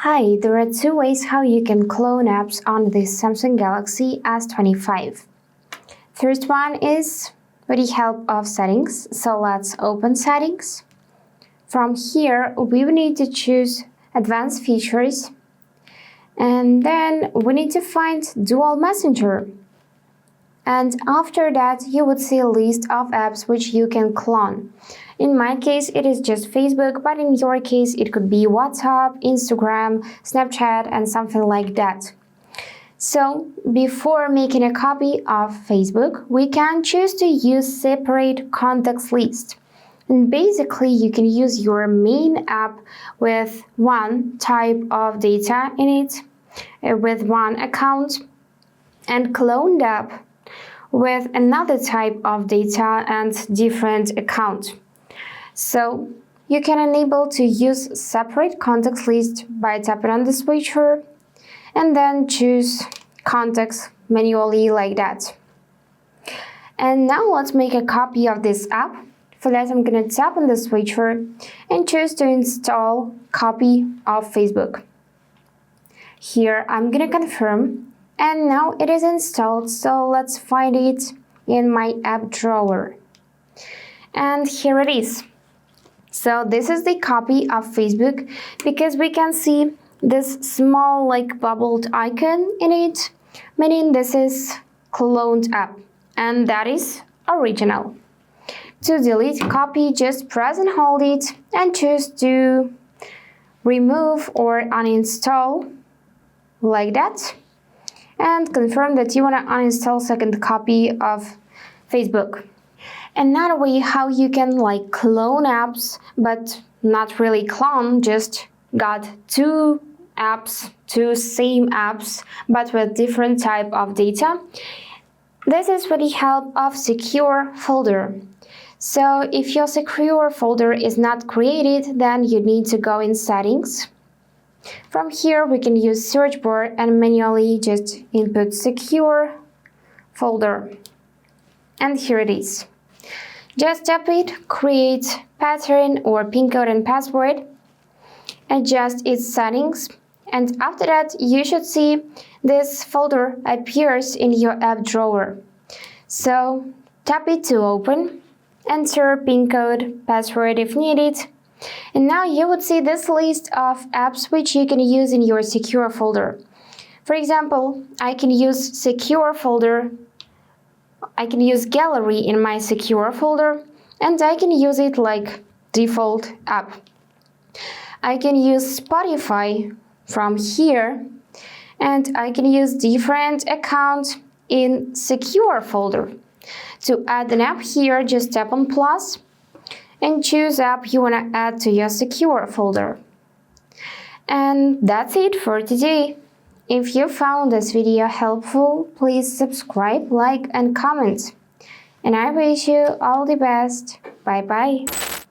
Hi, there are two ways how you can clone apps on the Samsung Galaxy S25. First one is with the help of settings, so let's open settings. From here, we will need to choose advanced features, and then we need to find dual messenger. And after that, you would see a list of apps which you can clone. In my case, it is just Facebook, but in your case, it could be WhatsApp, Instagram, Snapchat, and something like that. So, before making a copy of Facebook, we can choose to use separate contacts list. And basically, you can use your main app with one type of data in it, with one account, and clone the app with another type of data and different account. So you can enable to use separate contacts list by tapping on the switcher and then choose contacts manually like that. And now let's make a copy of this app. For that, I'm going to tap on the switcher and choose to install copy of Facebook. Here I'm going to confirm. And now it is installed, so let's find it in my app drawer. And here it is. So this is the copy of Facebook because we can see this small bubbled icon in it, meaning this is cloned app, and that is original. To delete copy, just press and hold it and choose to remove or uninstall like that. And confirm that you want to uninstall second copy of Facebook. Another way how you can clone apps, but not really clone, just got two apps, two same apps, but with different type of data. This is with the help of secure folder. So if your secure folder is not created, then you need to go in settings. From here, we can use search bar and manually just input secure folder. And here it is. Just tap it, create pattern or pin code and password, adjust its settings, and after that, you should see this folder appears in your app drawer. So tap it to open, enter pin code, password if needed. And now you would see this list of apps which you can use in your secure folder. For example, I can use secure folder, I can use gallery in my secure folder, and I can use it like default app. I can use Spotify from here, and I can use different accounts in secure folder. To add an app here, just tap on plus and choose app you want to add to your secure folder. And that's it for today. If you found this video helpful, please subscribe, like and comment. And I wish you all the best. Bye bye.